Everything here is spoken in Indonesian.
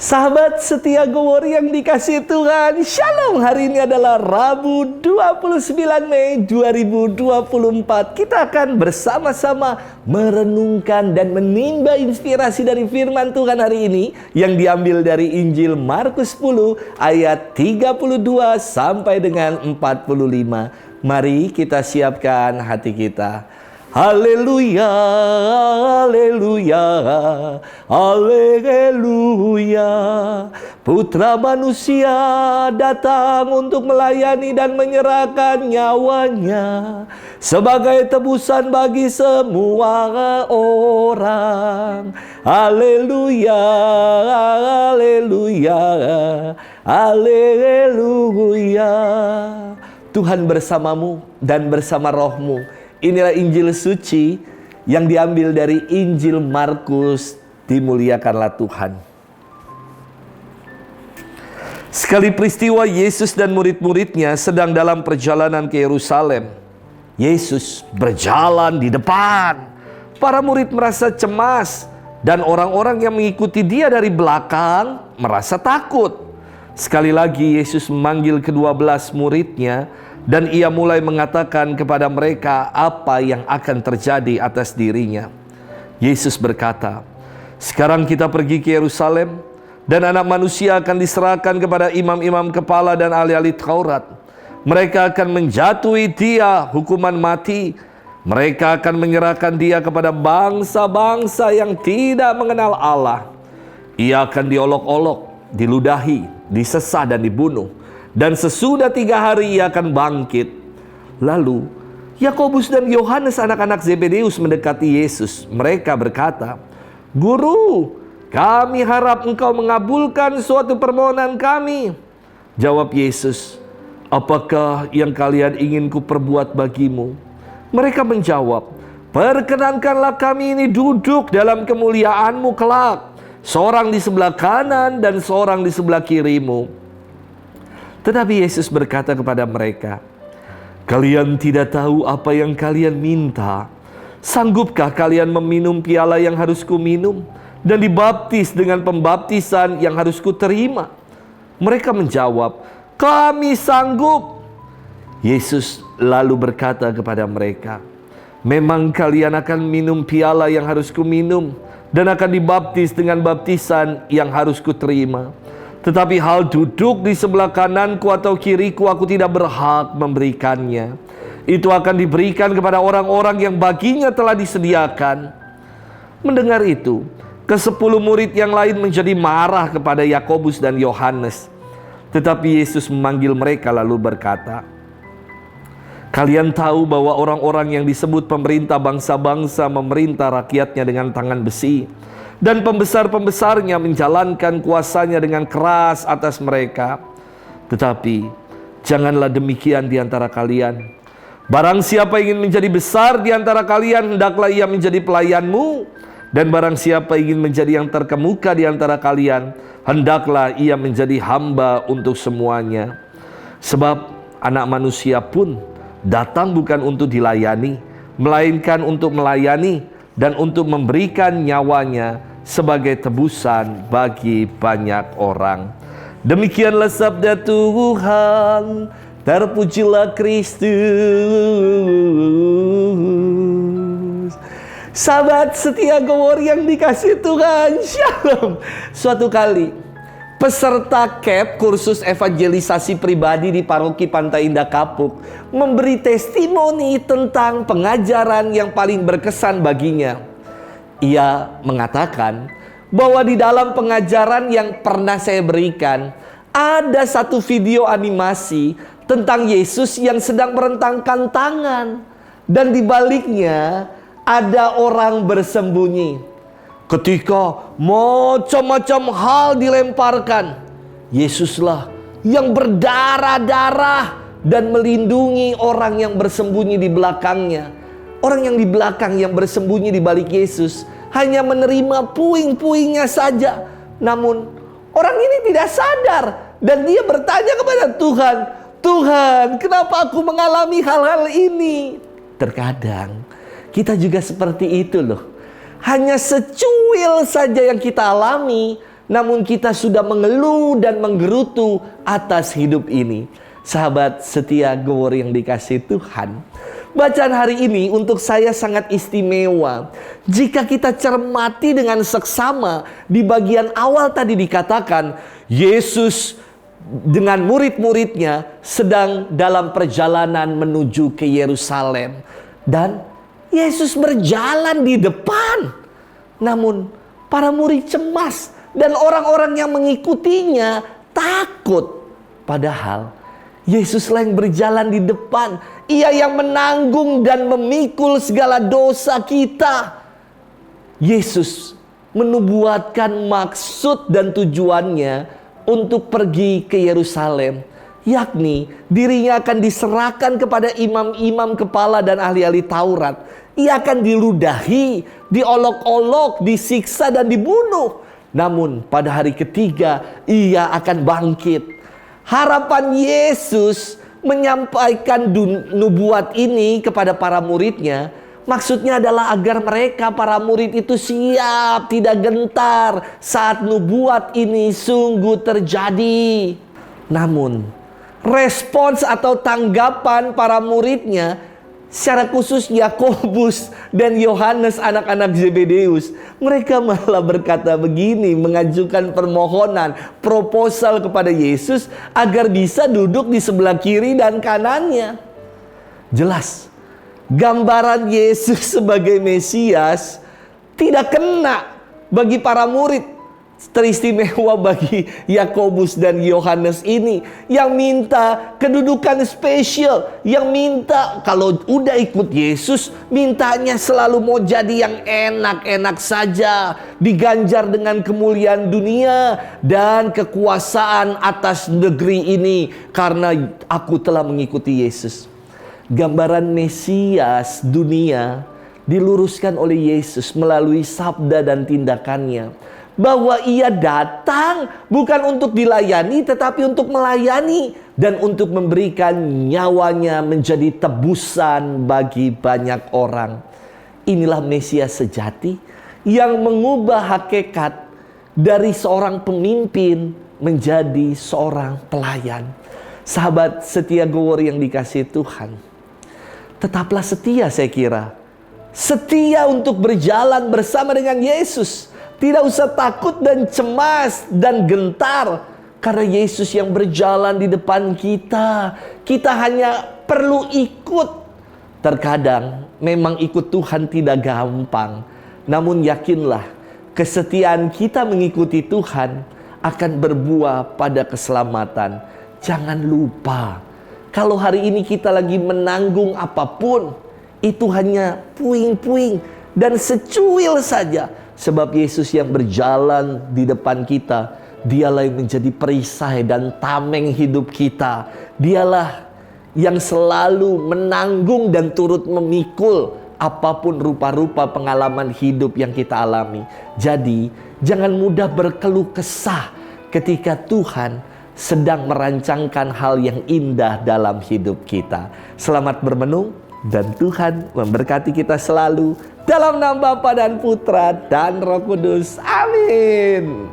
Sahabat setia Gowor yang dikasihi Tuhan, Shalom. Hari ini adalah Rabu 29 Mei 2024. Kita akan bersama-sama merenungkan dan menimba inspirasi dari firman Tuhan hari ini yang diambil dari Injil Markus 10 ayat 32 sampai dengan 45. Mari kita siapkan hati kita. Haleluya, haleluya, haleluya. Putra manusia datang untuk melayani dan menyerahkan nyawanya sebagai tebusan bagi semua orang. Haleluya, haleluya, haleluya. Tuhan bersamamu dan bersama rohmu. Inilah Injil suci yang diambil dari Injil Markus. Dimuliakanlah Tuhan. Sekali peristiwa Yesus dan murid-muridnya sedang dalam perjalanan ke Yerusalem. Yesus berjalan di depan. Para murid merasa cemas dan orang-orang yang mengikuti dia dari belakang merasa takut. Sekali lagi Yesus memanggil ke-12 muridnya. Dan ia mulai mengatakan kepada mereka apa yang akan terjadi atas dirinya. Yesus berkata, "Sekarang kita pergi ke Yerusalem, dan anak manusia akan diserahkan kepada imam-imam kepala dan ahli-ahli Taurat. Mereka akan menjatuhi dia hukuman mati. Mereka akan menyerahkan dia kepada bangsa-bangsa yang tidak mengenal Allah. Ia akan diolok-olok, diludahi, disesah dan dibunuh. Dan sesudah 3 hari ia akan bangkit." Lalu Yakobus dan Yohanes anak-anak Zebedeus mendekati Yesus. Mereka berkata, "Guru, kami harap engkau mengabulkan suatu permohonan kami." Jawab Yesus, "Apakah yang kalian ingin kuperbuat bagimu?" Mereka menjawab, "Perkenankanlah kami ini duduk dalam kemuliaan-Mu kelak, seorang di sebelah kanan dan seorang di sebelah kirimu." Tetapi Yesus berkata kepada mereka, "Kalian tidak tahu apa yang kalian minta. Sanggupkah kalian meminum piala yang harus kuminum dan dibaptis dengan pembaptisan yang harus kuterima?" Mereka menjawab, "Kami sanggup." Yesus lalu berkata kepada mereka, "Memang kalian akan minum piala yang harus kuminum dan akan dibaptis dengan baptisan yang harus kuterima. Tetapi hal duduk di sebelah kananku atau kiriku aku tidak berhak memberikannya. Itu akan diberikan kepada orang-orang yang baginya telah disediakan." Mendengar itu, ke-10 murid yang lain menjadi marah kepada Yakobus dan Yohanes. Tetapi Yesus memanggil mereka lalu berkata, "Kalian tahu bahwa orang-orang yang disebut pemerintah bangsa-bangsa memerintah rakyatnya dengan tangan besi. Dan pembesar-pembesarnya menjalankan kuasanya dengan keras atas mereka. Tetapi janganlah demikian di antara kalian. Barang siapa ingin menjadi besar di antara kalian, hendaklah ia menjadi pelayanmu. Dan barang siapa ingin menjadi yang terkemuka di antara kalian, hendaklah ia menjadi hamba untuk semuanya. Sebab anak manusia pun datang bukan untuk dilayani, melainkan untuk melayani dan untuk memberikan nyawanya sebagai tebusan bagi banyak orang." Demikianlah sabda Tuhan. Terpujilah Kristus. Sahabat setia Gowor yang dikasihi Tuhan, Shalom. Suatu kali peserta KEP kursus evangelisasi pribadi di Paroki Pantai Indah Kapuk memberi testimoni tentang pengajaran yang paling berkesan baginya. Ia mengatakan bahwa di dalam pengajaran yang pernah saya berikan, ada satu video animasi tentang Yesus yang sedang merentangkan tangan. Dan di baliknya ada orang bersembunyi. Ketika macam-macam hal dilemparkan, Yesuslah yang berdarah-darah dan melindungi orang yang bersembunyi di belakangnya. Orang yang di belakang yang bersembunyi di balik Yesus hanya menerima puing-puingnya saja. Namun orang ini tidak sadar dan dia bertanya kepada Tuhan, "Tuhan, kenapa aku mengalami hal-hal ini?" Terkadang kita juga seperti itu loh. Hanya secuil saja yang kita alami, namun kita sudah mengeluh dan menggerutu atas hidup ini. Sahabat setia Gowor yang dikasihi Tuhan, bacaan hari ini untuk saya sangat istimewa. Jika kita cermati dengan seksama, di bagian awal tadi dikatakan Yesus dengan murid-muridnya sedang dalam perjalanan menuju ke Yerusalem. Dan Yesus berjalan di depan. Namun para murid cemas dan orang-orang yang mengikutinya takut. Padahal Yesuslah yang berjalan di depan. Ia yang menanggung dan memikul segala dosa kita. Yesus menubuatkan maksud dan tujuannya untuk pergi ke Yerusalem, yakni dirinya akan diserahkan kepada imam-imam kepala dan ahli-ahli Taurat. Ia akan diludahi, diolok-olok, disiksa dan dibunuh. Namun pada hari ketiga ia akan bangkit. Harapan Yesus menyampaikan nubuat ini kepada para muridnya, maksudnya adalah agar mereka, para murid itu siap, tidak gentar saat nubuat ini sungguh terjadi. Namun respons atau tanggapan para muridnya, secara khusus Yakobus dan Yohanes anak-anak Zebedeus, mereka malah berkata begini, mengajukan permohonan, proposal kepada Yesus agar bisa duduk di sebelah kiri dan kanannya. Jelas, gambaran Yesus sebagai Mesias tidak kena bagi para murid. Teristimewa bagi Yakobus dan Yohanes ini yang minta kedudukan spesial, yang minta kalau udah ikut Yesus, mintanya selalu mau jadi yang enak-enak saja, diganjar dengan kemuliaan dunia dan kekuasaan atas negeri ini karena aku telah mengikuti Yesus. Gambaran Mesias dunia diluruskan oleh Yesus melalui sabda dan tindakannya, bahwa ia datang bukan untuk dilayani tetapi untuk melayani dan untuk memberikan nyawanya menjadi tebusan bagi banyak orang. Inilah Mesias sejati yang mengubah hakikat dari seorang pemimpin menjadi seorang pelayan. Sahabat setia Gowor yang dikasihi Tuhan, tetaplah setia, saya kira setia untuk berjalan bersama dengan Yesus. Tidak usah takut dan cemas dan gentar, karena Yesus yang berjalan di depan kita. Kita hanya perlu ikut. Terkadang memang ikut Tuhan tidak gampang, namun yakinlah kesetiaan kita mengikuti Tuhan akan berbuah pada keselamatan. Jangan lupa, kalau hari ini kita lagi menanggung apapun, itu hanya puing-puing dan secuil saja. Sebab Yesus yang berjalan di depan kita, dialah yang menjadi perisai dan tameng hidup kita. Dialah yang selalu menanggung dan turut memikul apapun rupa-rupa pengalaman hidup yang kita alami. Jadi jangan mudah berkeluh kesah ketika Tuhan sedang merancangkan hal yang indah dalam hidup kita. Selamat bermenung dan Tuhan memberkati kita selalu. Dalam nama Bapa dan Putra dan Roh Kudus. Amin.